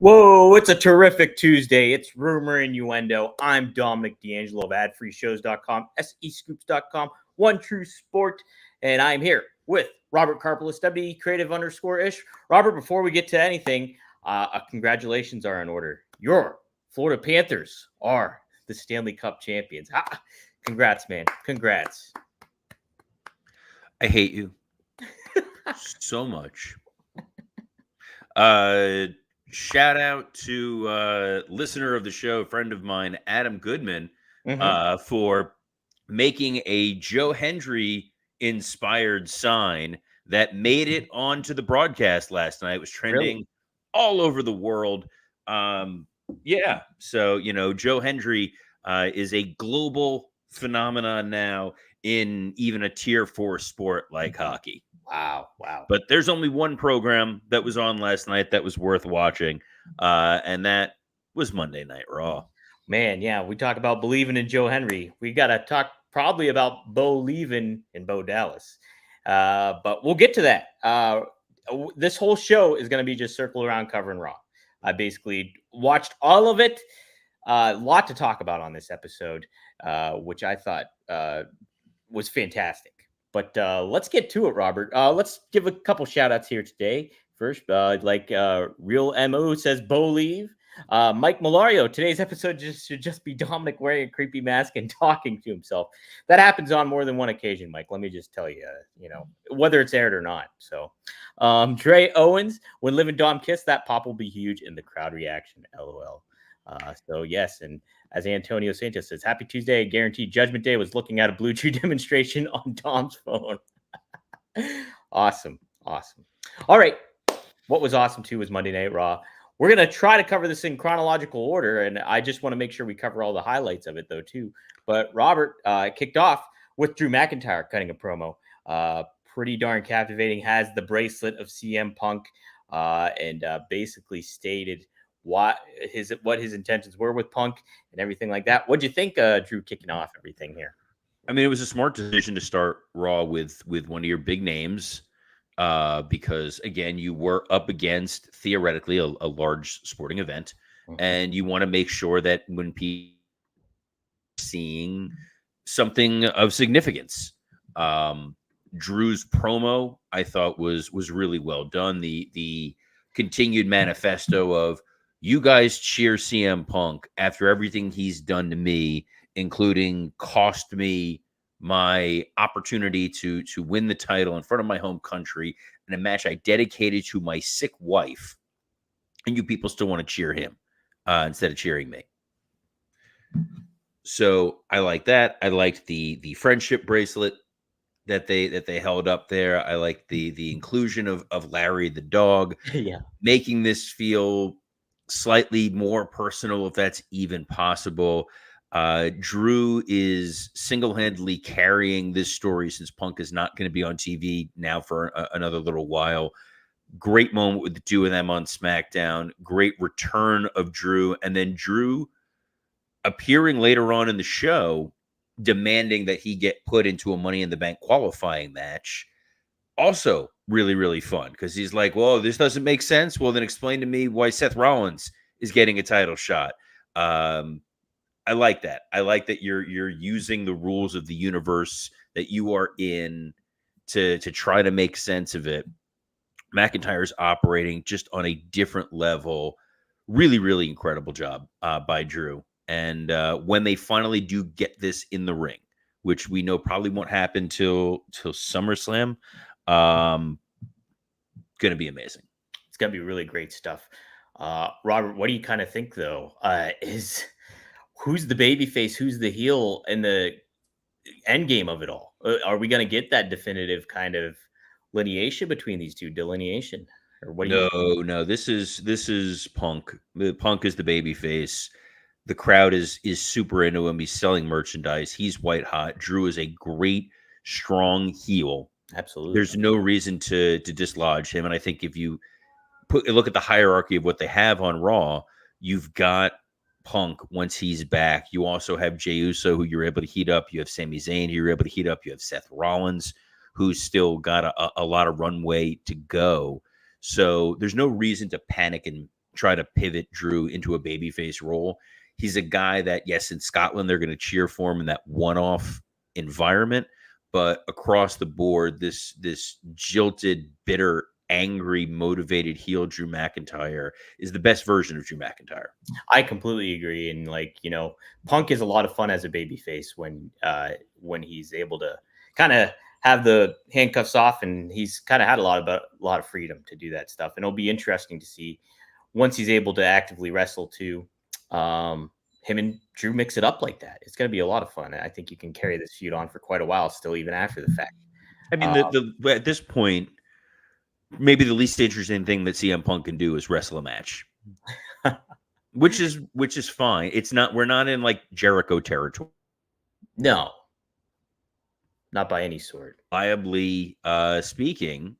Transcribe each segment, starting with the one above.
Whoa, it's a terrific Tuesday. It's Rumor Innuendo. I'm Dominic D'Angelo of adfreeshows.com, SEScoops.com, One True Sport, and I'm here with Robert Karpelis, WE Creative _ish. Robert, before we get to anything, congratulations are in order. Your Florida Panthers are the Stanley Cup champions. Congrats, man. Congrats. I hate you so much. Shout out to listener of the show, friend of mine, Adam Goodman, for making a Joe Hendry inspired sign that made it onto the broadcast last night. It was trending all over the world. Yeah, so Joe Hendry is a global phenomenon now in even a tier 4 sport like hockey. Wow. But there's only one program that was on last night that was worth watching, and that was Monday Night Raw. Man, yeah, we talk about believing in Joe Hendry. We got to talk probably about Bo leaving in Bo Dallas. But we'll get to that. This whole show is going to be just circled around covering Raw. I basically watched all of it. A lot to talk about on this episode, which I thought was fantastic. But let's get to it, Robert. Let's give a couple shout outs here today. First, Real MO says Bo leave. Mike Malario, today's episode should just be Dominic wearing a creepy mask and talking to himself. That happens on more than one occasion, Mike. Let me just tell you, whether it's aired or not. So, Trey Owens, when Liv and Dom kiss, that pop will be huge in the crowd reaction. LOL. So yes, and as Antonio Santos says, happy Tuesday. Guaranteed Judgment Day was looking at a Blue Chew demonstration on Dom's phone. Awesome. All right. What was awesome too was Monday Night Raw. We're going to try to cover this in chronological order, and I just want to make sure we cover all the highlights of it though too. But Robert kicked off with Drew McIntyre cutting a promo. Pretty darn captivating. Has the bracelet of CM Punk and basically stated what his intentions were with Punk and everything like that. What'd you think, Drew, kicking off everything here? I mean, it was a smart decision to start Raw with one of your big names, because again, you were up against theoretically a large sporting event, and you want to make sure that when people are seeing something of significance, Drew's promo I thought was really well done. The continued manifesto of, you guys cheer CM Punk after everything he's done to me, including cost me my opportunity to win the title in front of my home country in a match I dedicated to my sick wife, and you people still want to cheer him instead of cheering me. So I like that. I liked the friendship bracelet that they held up there. I like the inclusion of Larry the dog, making this feel slightly more personal, if that's even possible. Drew is single-handedly carrying this story since Punk is not going to be on TV now for another little while. Great moment with the two of them on SmackDown. Great return of Drew, and then Drew appearing later on in the show, demanding that he get put into a Money in the Bank qualifying match. Also really, really fun, because he's like, well, this doesn't make sense. Well, then explain to me why Seth Rollins is getting a title shot. I like that. I like that you're using the rules of the universe that you are in to try to make sense of it. McIntyre's operating just on a different level. Really, really incredible job by Drew. And when they finally do get this in the ring, which we know probably won't happen till SummerSlam, going to be amazing. It's going to be really great stuff. Robert, what do you kind of think, though? Who's the babyface? Who's the heel in the end game of it all? Are we going to get that definitive kind of lineation between these two? Delineation? Or what? No. This is Punk. Punk is the babyface. The crowd is super into him. He's selling merchandise. He's white hot. Drew is a great, strong heel. Absolutely. There's no reason to dislodge him. And I think if you look at the hierarchy of what they have on Raw, you've got Punk once he's back. You also have Jey Uso, who you're able to heat up. You have Sami Zayn, who you're able to heat up. You have Seth Rollins, who's still got a lot of runway to go. So there's no reason to panic and try to pivot Drew into a babyface role. He's a guy that, yes, in Scotland, they're going to cheer for him in that one-off environment, but across the board, this jilted, bitter, angry, motivated heel Drew McIntyre is the best version of Drew McIntyre. I completely agree. And like, Punk is a lot of fun as a babyface when he's able to kind of have the handcuffs off, and he's kind of had a lot of freedom to do that stuff. And it'll be interesting to see once he's able to actively wrestle too. Him and Drew mix it up like that. It's going to be a lot of fun. I think you can carry this feud on for quite a while still, even after the fact. I mean, at this point, maybe the least interesting thing that CM Punk can do is wrestle a match, which is fine. It's not, we're not in like Jericho territory. No, not by any sort. Viably speaking,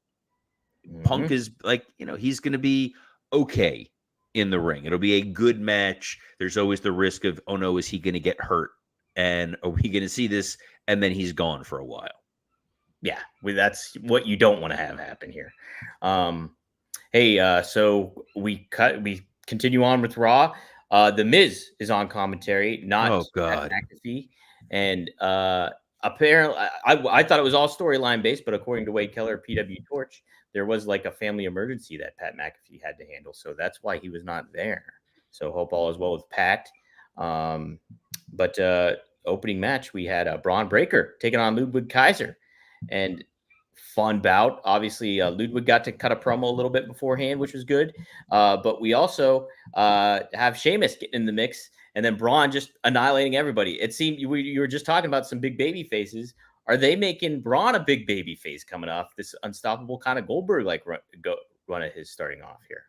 Punk is like, he's going to be okay in the ring. It'll be a good match. There's always the risk of, oh no, is he going to get hurt? And are we going to see this? And then he's gone for a while. Yeah, that's what you don't want to have happen here. So we continue on with Raw. The Miz is on commentary, not Pat McAfee. And apparently, I thought it was all storyline based, but according to Wade Keller, PW Torch, there was like a family emergency that Pat McAfee had to handle. So that's why he was not there. So hope all is well with Pat. But opening match, we had Braun Breaker taking on Ludwig Kaiser. And fun bout. Obviously, Ludwig got to cut a promo a little bit beforehand, which was good. But we also have Sheamus getting in the mix, and then Braun just annihilating everybody. It seemed you were just talking about some big baby faces. Are they making Braun a big baby face coming off this unstoppable kind of Goldberg like run of his starting off here?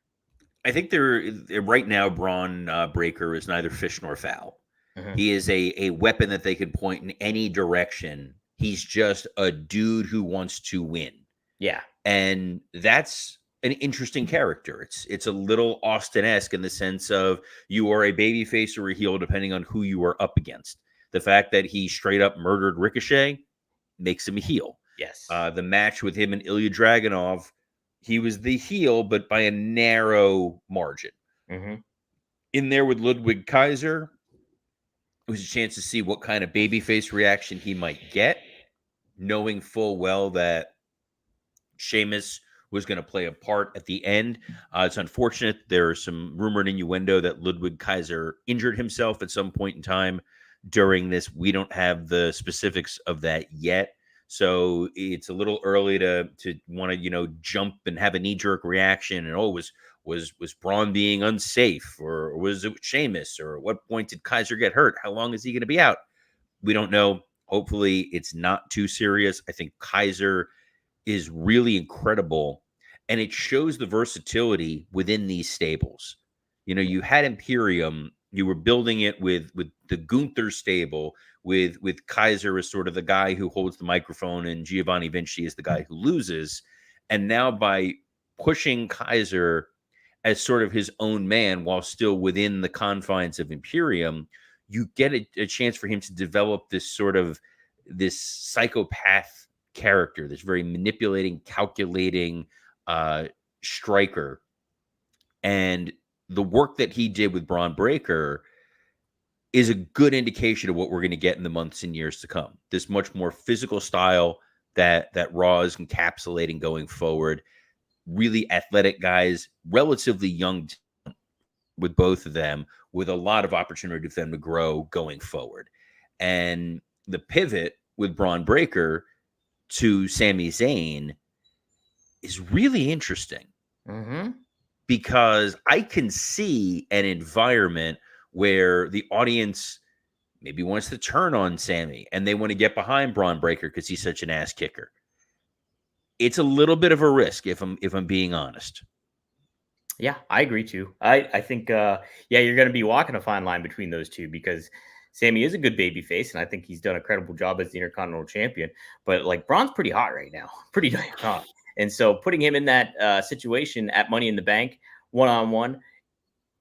I think they're right now. Braun Breaker is neither fish nor fowl. Mm-hmm. He is a weapon that they could point in any direction. He's just a dude who wants to win. Yeah. And that's an interesting character. It's a little Austin-esque in the sense of you are a babyface or a heel depending on who you are up against. The fact that he straight up murdered Ricochet makes him a heel. Yes. The match with him and Ilya Dragunov, he was the heel, but by a narrow margin. Mm-hmm. In there with Ludwig Kaiser, it was a chance to see what kind of babyface reaction he might get, knowing full well that Sheamus was going to play a part at the end. It's unfortunate. There's some rumored innuendo that Ludwig Kaiser injured himself at some point in time during this. We don't have the specifics of that yet. So it's a little early to want to, jump and have a knee-jerk reaction. And, was Braun being unsafe, or was it Sheamus, or at what point did Kaiser get hurt? How long is he going to be out? We don't know. Hopefully it's not too serious. I think Kaiser is really incredible, and it shows the versatility within these stables. You had Imperium, you were building it with the Gunther stable, with Kaiser as sort of the guy who holds the microphone and Giovanni Vinci is the guy who loses. And now by pushing Kaiser as sort of his own man while still within the confines of Imperium, you get a chance for him to develop this psychopath character, this very manipulating, calculating striker. And the work that he did with Braun Breaker is a good indication of what we're going to get in the months and years to come. This much more physical style that Raw is encapsulating going forward. Really athletic guys, relatively young with both of them, with a lot of opportunity for them to grow going forward. And the pivot with Braun Breaker to Sami Zayn is really interesting. Mm-hmm. Because I can see an environment where the audience maybe wants to turn on Sami and they want to get behind Braun Breaker because he's such an ass kicker. It's a little bit of a risk if I'm being honest. Yeah, I agree too. I think you're going to be walking a fine line between those two, because Sami is a good baby face, and I think he's done a credible job as the Intercontinental Champion. But like, Braun's pretty hot right now, pretty damn hot. And so putting him in that situation at Money in the Bank, one-on-one,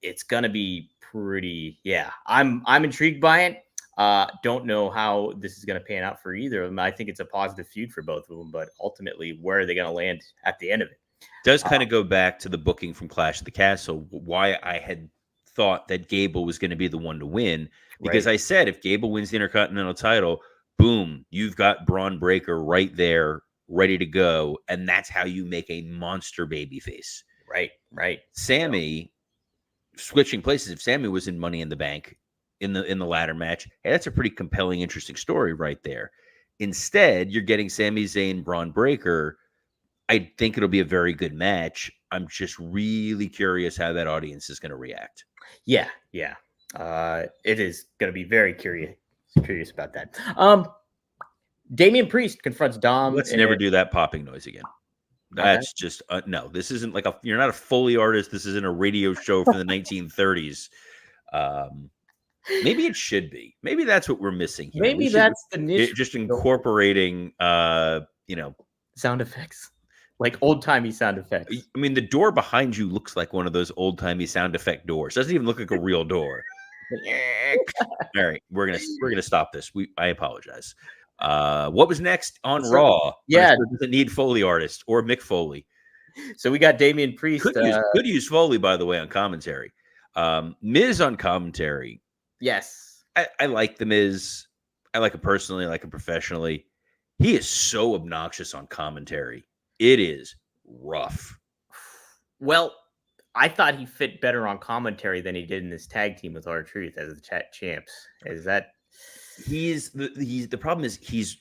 it's going to be pretty, I'm intrigued by it. Don't know how this is going to pan out for either of them. I think it's a positive feud for both of them, but ultimately, where are they going to land at the end of it? Does kind of go back to the booking from Clash of the Castle, why I had thought that Gable was going to be the one to win. Because Right. I said if Gable wins the Intercontinental title, boom, you've got Braun Breaker right there, ready to go. And that's how you make a monster babyface. Right. Right. Sammy, switching places, if Sammy was in Money in the Bank in the ladder match, hey, that's a pretty compelling, interesting story right there. Instead, you're getting Sami Zayn, Braun Breaker. I think it'll be a very good match. I'm just really curious how that audience is going to react. Yeah, yeah. It is going to be very curious about that. Damian Priest confronts Dom. Let's never do that popping noise again. That's just no. This isn't like you're not a Foley artist. This isn't a radio show from the 1930s. Maybe it should be. Maybe that's what we're missing here. Maybe that's the niche. Just incorporating, sound effects, like old timey sound effects. I mean, the door behind you looks like one of those old timey sound effect doors. Doesn't even look like a real door. All right, we're gonna stop this. I apologize. What was next on Raw? Yeah, doesn't need Foley artist or Mick Foley. So we got Damian Priest. Could use Foley, by the way, on commentary. Miz on commentary. Yes, I like the Miz. I like him personally. I like him professionally. He is so obnoxious on commentary. It is rough. Well, I thought he fit better on commentary than he did in this tag team with R-Truth as the champs. Is that? The problem is he's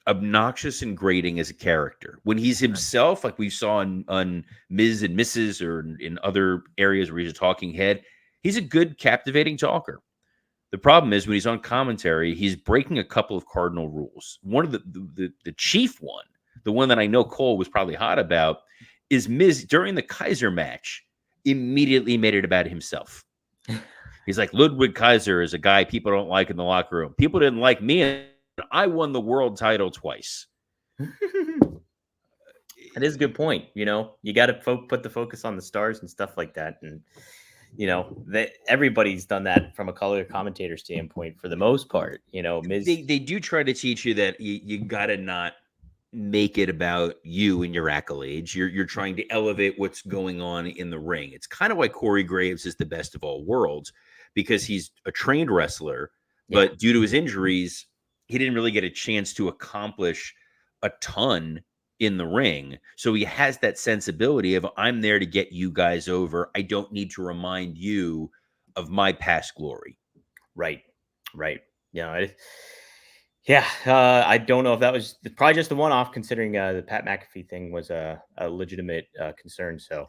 obnoxious and grating as a character. When he's himself, like we saw on Miz and Mrs. or in other areas where he's a talking head, he's a good, captivating talker. The problem is when he's on commentary, he's breaking a couple of cardinal rules. One of the chief one, the one that I know Cole was probably hot about, is Miz during the Kaiser match immediately made it about himself. He's like, Ludwig Kaiser is a guy people don't like in the locker room. People didn't like me, and I won the world title twice. That is a good point. You got to put the focus on the stars and stuff like that. And, that everybody's done that from a color commentator standpoint for the most part. Miz. They do try to teach you that you got to not make it about you and your accolades. You're trying to elevate what's going on in the ring. It's kind of why Corey Graves is the best of all worlds, because he's a trained wrestler, but due to his injuries, he didn't really get a chance to accomplish a ton in the ring. So he has that sensibility of, I'm there to get you guys over. I don't need to remind you of my past glory. Right. I don't know if that was probably just the one-off, considering the Pat McAfee thing was a legitimate concern. So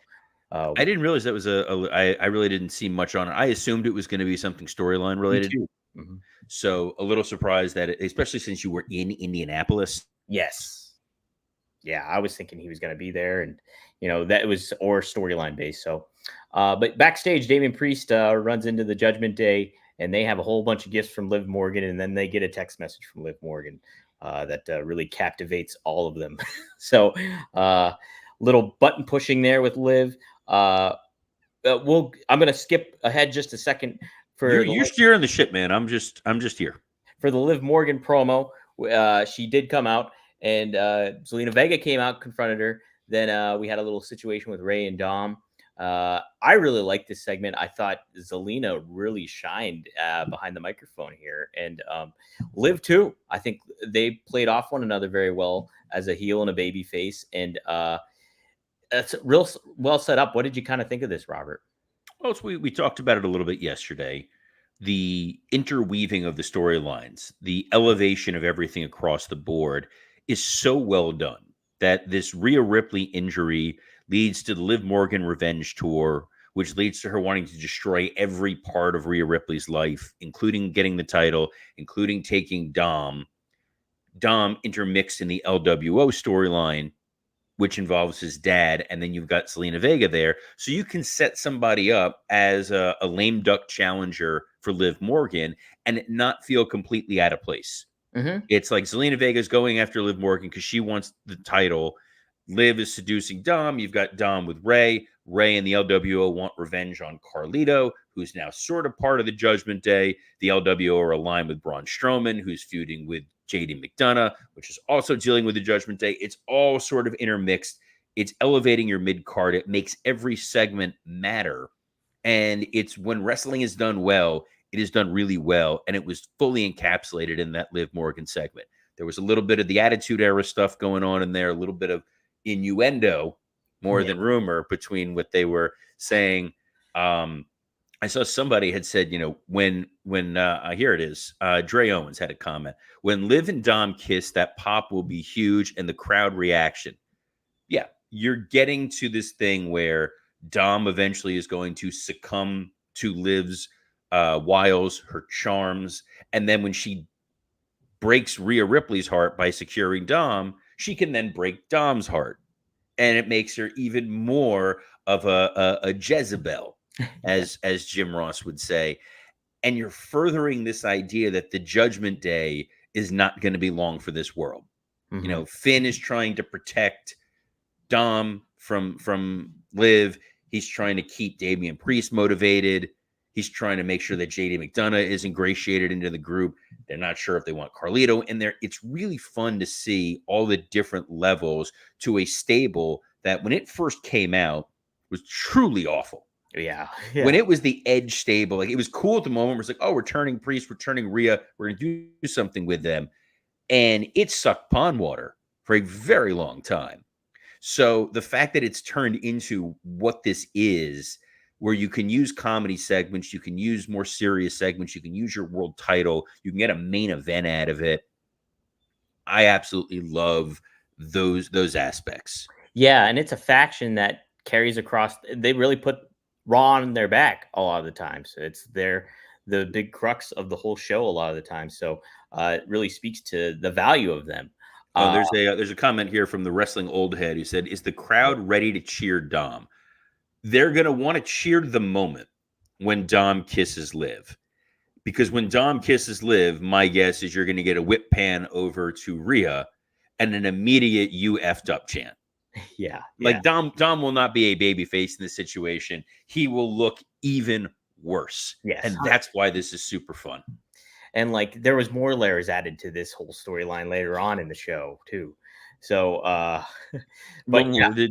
I didn't realize that was I really didn't see much on it. I assumed it was going to be something storyline related. Mm-hmm. So a little surprised that, especially since you were in Indianapolis. Yes. Yeah, I was thinking he was going to be there, and that was or storyline based. So, but backstage, Damian Priest runs into the Judgment Day, and they have a whole bunch of gifts from Liv Morgan, and then they get a text message from Liv Morgan that really captivates all of them. So, little button pushing there with Liv. I'm going to skip ahead just a second for you're steering the ship, man. I'm just here for the Liv Morgan promo. She did come out. And Zelina Vega came out, confronted her. Then we had a little situation with Ray and Dom. I really liked this segment. I thought Zelina really shined behind the microphone here. And Liv, too. I think they played off one another very well as a heel and a baby face. And that's real well set up. What did you kind of think of this, Robert? Well, we talked about it a little bit yesterday. The interweaving of the storylines, the elevation of everything across the board is so well done that this Rhea Ripley injury leads to the Liv Morgan revenge tour, which leads to her wanting to destroy every part of Rhea Ripley's life, including getting the title, including taking Dom. Dom intermixed in the LWO storyline, which involves his dad, and then you've got Zelina Vega there. So you can set somebody up as a lame duck challenger for Liv Morgan and not feel completely out of place. Mm-hmm. It's like Zelina Vega is going after Liv Morgan because she wants the title. Liv is seducing Dom. You've got Dom with Ray. Ray and the LWO want revenge on Carlito, who's now sort of part of the Judgment Day. The LWO are aligned with Braun Strowman, who's feuding with JD McDonough, which is also dealing with the Judgment Day. It's all sort of intermixed. It's elevating your mid card. It makes every segment matter. And it's when wrestling is done well, it is done really well. And it was fully encapsulated in that Liv Morgan segment. There was a little bit of the Attitude Era stuff going on in there, a little bit of innuendo more than rumor between what they were saying. I saw somebody had said, when here it is, Dre Owens had a comment. When Liv and Dom kiss, that pop will be huge and the crowd reaction. Yeah, you're getting to this thing where Dom eventually is going to succumb to Liv's wiles, her charms. And then when she breaks Rhea Ripley's heart by securing Dom, she can then break Dom's heart. And it makes her even more of a Jezebel, as Jim Ross would say. And you're furthering this idea that the Judgment Day is not going to be long for this world. Finn is trying to protect Dom from Liv. He's trying to keep Damian Priest motivated. He's trying to make sure that JD McDonough is ingratiated into the group. They're not sure if they want Carlito in there. It's really fun to see all the different levels to a stable that when it first came out was truly awful. Yeah. When it was the Edge stable, like it was cool at the moment. It was like, oh, we're turning Priest, we're turning Rhea, we're going to do something with them. And it sucked pond water for a very long time. So the fact that it's turned into what this is, where you can use comedy segments, you can use more serious segments, you can use your world title, you can get a main event out of it. I absolutely love those aspects. Yeah, and it's a faction that carries across. They really put Raw on their back a lot of the times. It's the big crux of the whole show a lot of the time. So it really speaks to the value of them. There's a comment here from the Wrestling Old Head who said, "Is the crowd ready to cheer Dom?" They're going to want to cheer the moment when Dom kisses Liv. Because when Dom kisses Liv, my guess is you're going to get a whip pan over to Rhea and an immediate "you effed up" chant. Yeah. Like Dom will not be a baby face in this situation. He will look even worse. Yes. And that's why this is super fun. And like there was more layers added to this whole storyline later on in the show too. So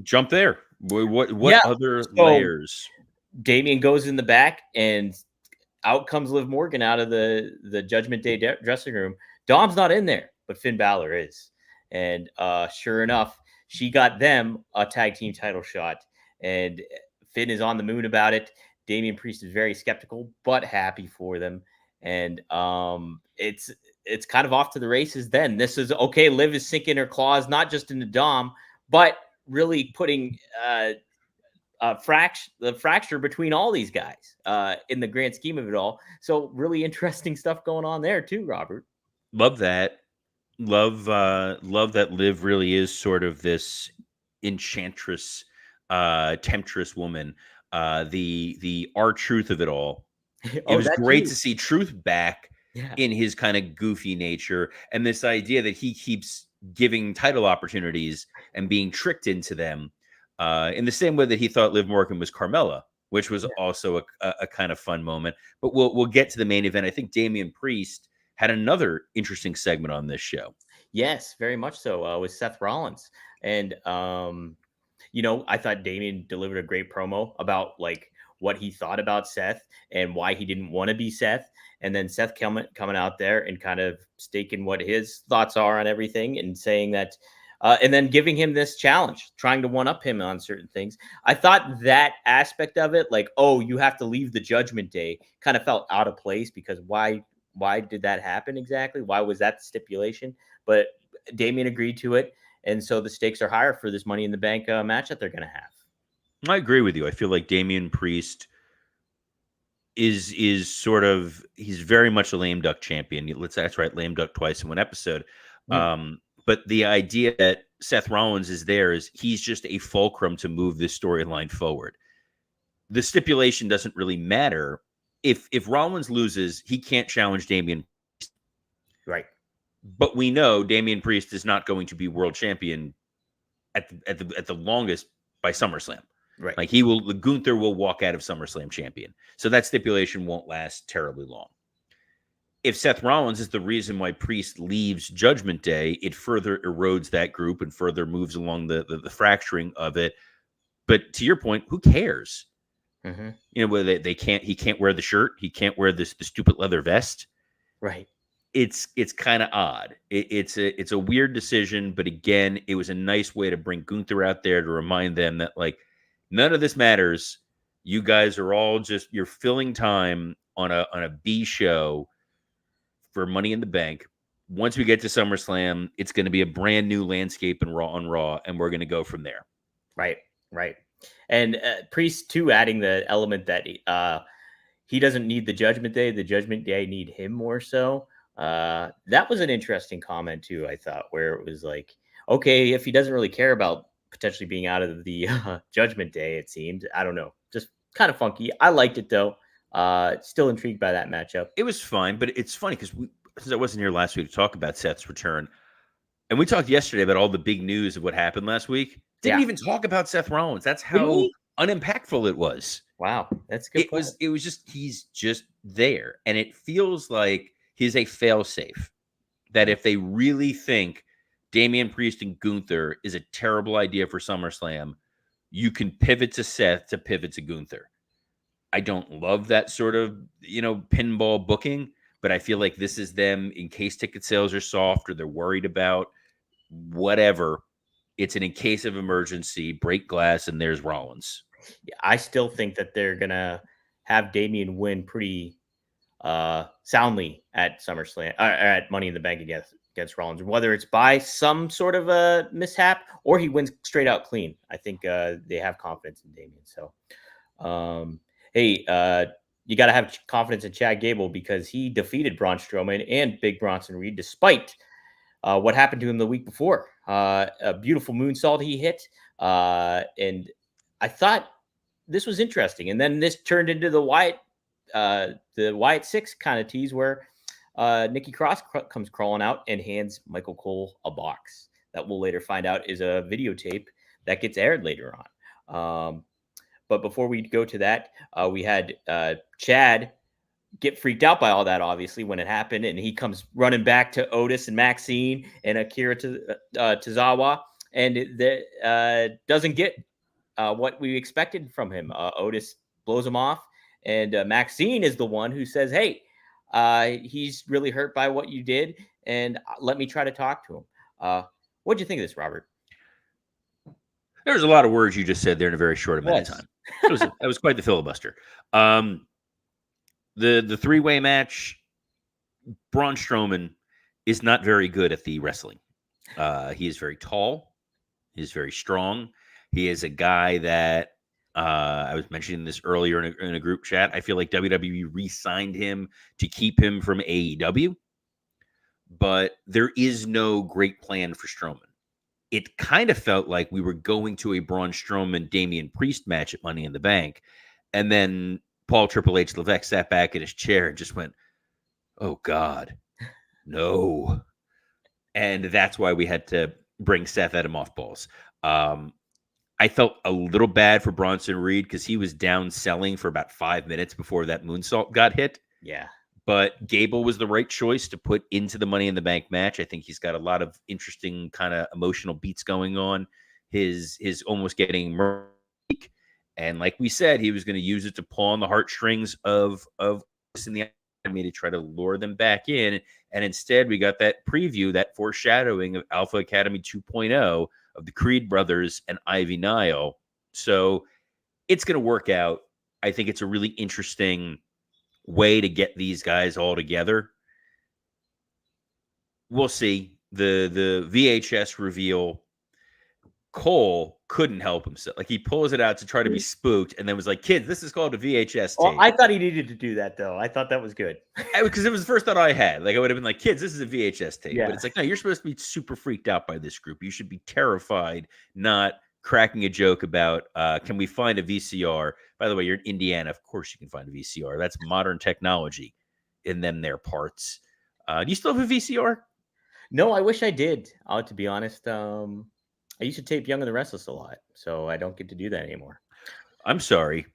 jump there. What other layers? Damian goes in the back and out comes Liv Morgan out of the Judgment Day dressing room. Dom's not in there, but Finn Balor is. And sure enough, she got them a tag team title shot. And Finn is on the moon about it. Damian Priest is very skeptical, but happy for them. And it's kind of off to the races then. This is okay. Liv is sinking her claws, not just into Dom, but really putting the fracture between all these guys in the grand scheme of it all. So really interesting stuff going on there too, Robert. Love that. Love that Liv really is sort of this enchantress, temptress woman. The R-Truth of it all. It was great to see Truth back in his kind of goofy nature, and this idea that he keeps giving title opportunities and being tricked into them in the same way that he thought Liv Morgan was Carmella, which was also a kind of fun moment. But we'll get to the main event. I think Damian Priest had another interesting segment on this show. Yes, very much so, with Seth Rollins. And I thought Damian delivered a great promo about like what he thought about Seth and why he didn't want to be Seth. And then Seth coming out there and kind of staking what his thoughts are on everything and saying that, and then giving him this challenge, trying to one up him on certain things. I thought that aspect of it, like, oh, you have to leave the Judgment Day, kind of felt out of place because why did that happen exactly? Why was that the stipulation? But Damian agreed to it. And so the stakes are higher for this Money in the Bank match that they're going to have. I agree with you. I feel like Damian Priest is sort of, he's very much a lame duck champion. That's right, lame duck twice in one episode. But the idea that Seth Rollins is there is he's just a fulcrum to move this storyline forward. The stipulation doesn't really matter. If Rollins loses, he can't challenge Damian Priest. Right. But we know Damian Priest is not going to be world champion at the longest by SummerSlam. Right. Like Gunther will walk out of SummerSlam champion. So that stipulation won't last terribly long. if Seth Rollins is the reason why Priest leaves Judgment Day, it further erodes that group and further moves along the fracturing of it. But to your point, who cares? Mm-hmm. Whether he can't wear the shirt, he can't wear the stupid leather vest. Right. It's kind of odd. It's a weird decision, but again, it was a nice way to bring Gunther out there to remind them that like none of this matters. You guys are all you're filling time on a B show for Money in the Bank. Once we get to SummerSlam, it's going to be a brand new landscape and Raw, and we're going to go from there. Right. And Priest too, adding the element that he doesn't need the Judgment Day. The Judgment Day need him more so. That was an interesting comment too, I thought, where it was like, okay, if he doesn't really care about potentially being out of the Judgment Day, it seemed. I don't know. Just kind of funky. I liked it though. Still intrigued by that matchup. It was fine, but it's funny because since I wasn't here last week to talk about Seth's return, and we talked yesterday about all the big news of what happened last week. Didn't even talk about Seth Rollins. That's how unimpactful it was. Wow, that's good. It was just he's just there, and it feels like he's a failsafe. That if they really think Damian Priest and Gunther is a terrible idea for SummerSlam, you can pivot to Seth to pivot to Gunther. I don't love that sort of pinball booking, but I feel like this is them in case ticket sales are soft or they're worried about whatever. It's in case of emergency, break glass, and there's Rollins. Yeah, I still think that they're gonna have Damian win pretty soundly at SummerSlam, at Money in the Bank against Rollins, whether it's by some sort of a mishap or he wins straight out clean. I think they have confidence in Damian. So, hey, you got to have confidence in Chad Gable because he defeated Braun Strowman and Big Bronson Reed despite what happened to him the week before. A beautiful moonsault he hit, and I thought this was interesting. And then this turned into the Wyatt Sicks kind of tease where Nikki Cross comes crawling out and hands Michael Cole a box that we'll later find out is a videotape that gets aired later on. But before we go to that, we had Chad get freaked out by all that, obviously, when it happened. And he comes running back to Otis and Maxine and Akira Tozawa and doesn't get what we expected from him. Otis blows him off. And Maxine is the one who says, hey, he's really hurt by what you did. And let me try to talk to him. What'd you think of this, Robert? There's a lot of words you just said there in a very short amount of time. That was quite the filibuster. The three-way match, Braun Strowman is not very good at the wrestling. He is very tall. He is very strong. He is a guy that I was mentioning this earlier in a group chat. I feel like WWE re-signed him to keep him from AEW, but there is no great plan for Strowman. It kind of felt like we were going to a Braun Strowman Damian Priest match at Money in the Bank, and then Paul Triple H Levesque sat back in his chair and just went, "Oh God, no!" And that's why we had to bring Seth at him off balls. I felt a little bad for Bronson Reed because he was down selling for about 5 minutes before that moonsault got hit. Yeah. But Gable was the right choice to put into the Money in the Bank match. I think he's got a lot of interesting kind of emotional beats going on. His almost getting murdered. And like we said, he was going to use it to pull on the heartstrings of in the enemy to try to lure them back in. And instead, we got that preview, that foreshadowing of Alpha Academy 2.0 of the Creed brothers and Ivy Nile. So it's going to work out. I think it's a really interesting way to get these guys all together. We'll see. The VHS reveal, Cole couldn't help himself. Like, he pulls it out to try to be spooked and then was like, kids, this is called a VHS tape. I thought he needed to do that, though. I thought that was good. Because it was the first thought I had. Like, I would have been like, kids, this is a VHS tape. Yeah. But it's like, no, you're supposed to be super freaked out by this group. You should be terrified, not cracking a joke about, can we find a VCR? By the way, you're in Indiana. Of course you can find a VCR. That's modern technology in them their parts. Do you still have a VCR? No, I wish I did. To be honest, I used to tape Young and the Restless a lot, so I don't get to do that anymore. I'm sorry.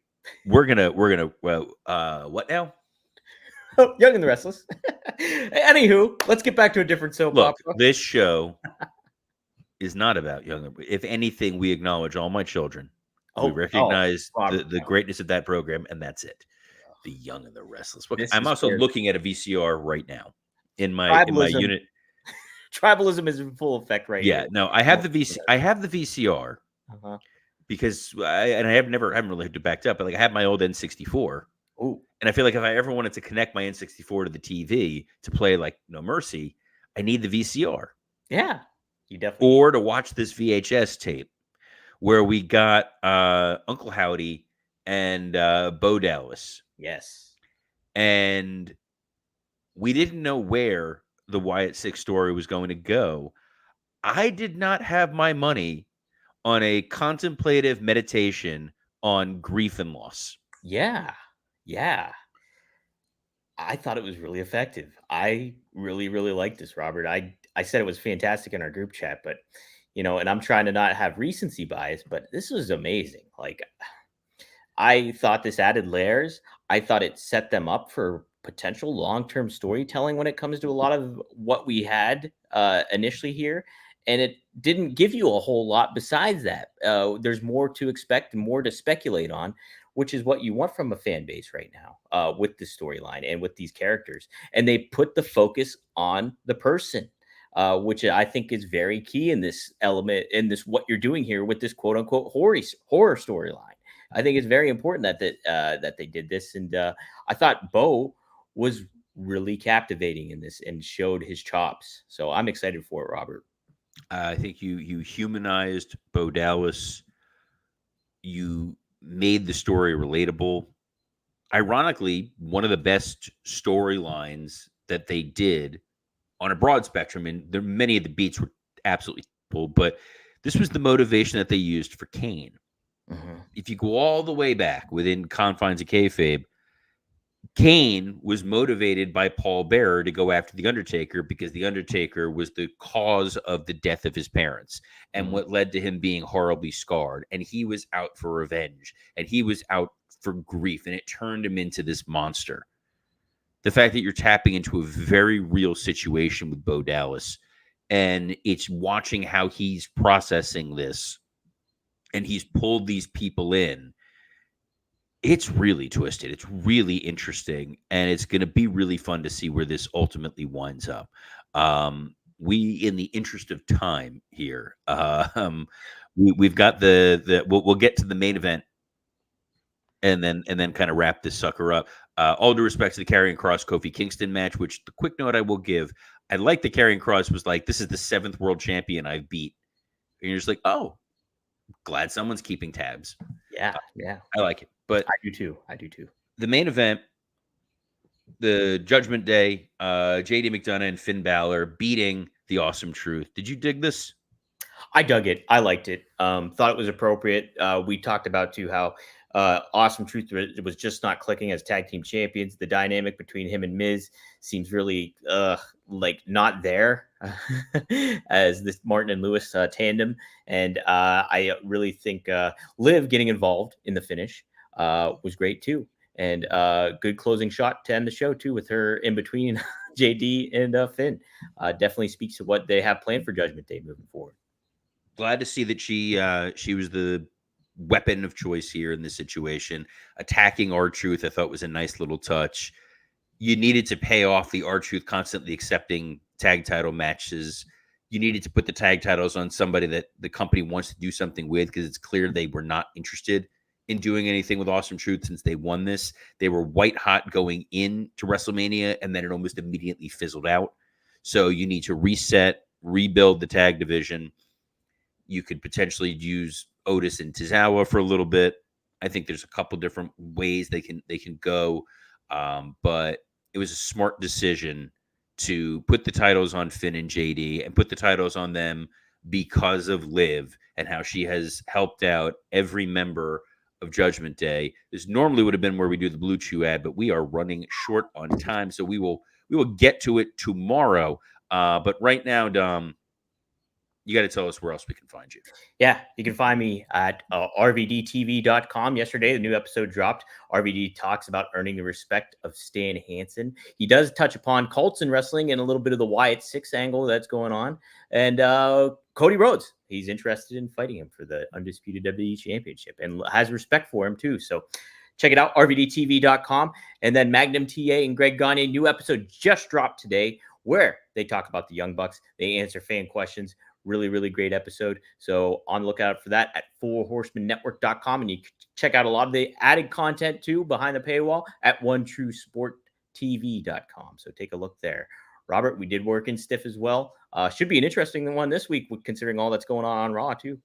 We're gonna. Well, what now? Young and the Restless. Anywho, let's get back to a different soap Look, opera. this show is not about Young. If anything, we acknowledge all my children. We recognize the greatness of that program, and that's it. The Young and the Restless. Look, I'm also looking at a VCR right now in my unit. Tribalism is in full effect right here. Yeah, no, I have the VCR because I haven't really had to backed up, but like I have my old N64. Ooh. And I feel like if I ever wanted to connect my N64 to the TV to play like No Mercy, I need the VCR. Yeah, you definitely. Or to watch this VHS tape where we got Uncle Howdy and Bo Dallas. Yes. And we didn't know where the Wyatt Sicks story was going to go. I did not have my money on a contemplative meditation on grief and loss. Yeah. Yeah. I thought it was really effective. I really, really liked this, Robert. I said it was fantastic in our group chat, but and I'm trying to not have recency bias, but this was amazing. Like, I thought this added layers. I thought it set them up for potential long-term storytelling when it comes to a lot of what we had initially here. And it didn't give you a whole lot besides that. There's more to expect and more to speculate on, which is what you want from a fan base right now with this storyline and with these characters. And they put the focus on the person, which I think is very key in this element, in this what you're doing here with this quote unquote horror storyline. I think it's very important that they did this, and I thought Bo was really captivating in this and showed his chops. So I'm excited for it, Robert. I think you humanized Bo Dallas. You made the story relatable. Ironically, one of the best storylines that they did on a broad spectrum, and many of the beats were absolutely cool, but this was the motivation that they used for Kane. Mm-hmm. If you go all the way back within confines of kayfabe, Kane was motivated by Paul Bearer to go after The Undertaker because The Undertaker was the cause of the death of his parents and what led to him being horribly scarred. And he was out for revenge and he was out for grief, and it turned him into this monster. The fact that you're tapping into a very real situation with Bo Dallas, and it's watching how he's processing this, and he's pulled these people in. It's really twisted. It's really interesting, and it's going to be really fun to see where this ultimately winds up. We, in the interest of time here, we've got we'll get to the main event, and then kind of wrap this sucker up. All due respect to the Karrion Kross Kofi Kingston match, which the quick note I will give, I like that Karrion Kross was like, "This is the 7th world champion I've beat," and you're just like, "Oh, glad someone's keeping tabs." Yeah, I like it. But I do too. The main event, the Judgment Day, JD McDonough and Finn Balor beating the Awesome Truth. Did you dig this? I dug it. I liked it. Thought it was appropriate. We talked about too how Awesome Truth was just not clicking as tag team champions. The dynamic between him and Miz seems really like not there as this Martin and Lewis tandem. And I really think Liv getting involved in the finish was great too. And good closing shot to end the show too, with her in between JD and Finn. Definitely speaks to what they have planned for Judgment Day moving forward. Glad to see that she was the weapon of choice here in this situation. Attacking R-Truth, I thought was a nice little touch. You needed to pay off the R-Truth constantly accepting tag title matches. You needed to put the tag titles on somebody that the company wants to do something with, because it's clear they were not interested in doing anything with Awesome Truth since they won this. They were white hot going into WrestleMania, and then it almost immediately fizzled out. So you need to reset, rebuild the tag division. You could potentially use Otis and Tozawa for a little bit. I think there's a couple different ways they can go, but it was a smart decision to put the titles on Finn and JD and put the titles on them because of Liv and how she has helped out every member of Judgment Day. This normally would have been where we do the Blue Chew ad, but we are running short on time, so we will get to it tomorrow. But right now, Dom, you got to tell us where else we can find you. Yeah, you can find me at rvdtv.com. Yesterday, the new episode dropped. RVD talks about earning the respect of Stan Hansen. He does touch upon cults and wrestling and a little bit of the Wyatt Sicks angle that's going on. And Cody Rhodes, he's interested in fighting him for the undisputed WWE Championship and has respect for him too. So check it out, rvdtv.com. And then Magnum TA and Greg Gagne, new episode just dropped today where they talk about the Young Bucks. They answer fan questions. Really, really great episode. So on the lookout for that at fourhorsemanetwork.com. And you can check out a lot of the added content too behind the paywall at onetruesporttv.com. So take a look there. Robert, we did work in stiff as well. Should be an interesting one this week, considering all that's going on Raw too.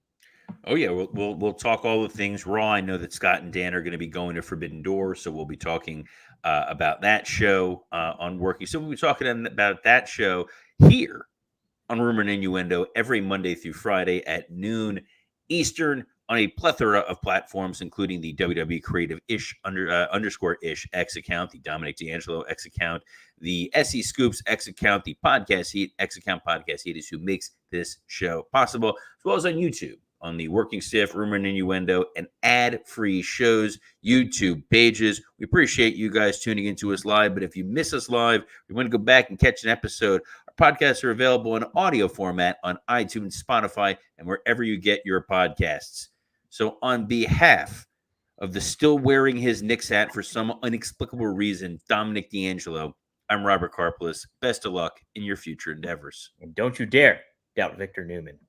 Oh yeah, we'll talk all the things Raw. I know that Scott and Dan are going to be going to Forbidden Door, so we'll be talking about that show on Working. So we'll be talking about that show here on Rumor and Innuendo every Monday through Friday at noon Eastern on a plethora of platforms, including the WWE Creative Ish underscore Ish X account, the Dominic D'Angelo X account, the SE Scoops X account, the Podcast Heat X account. Podcast Heat is who makes this show possible, as well as on YouTube on the Working Stiff, Rumor and Innuendo, and ad-free shows YouTube pages. We appreciate you guys tuning into us live, but if you miss us live, you want to go back and catch an episode, our podcasts are available in audio format on iTunes, Spotify, and wherever you get your podcasts. So on behalf of the still wearing his Knicks hat for some inexplicable reason, Dominic D'Angelo, I'm Robert Karplus. Best of luck in your future endeavors. And don't you dare doubt Victor Newman.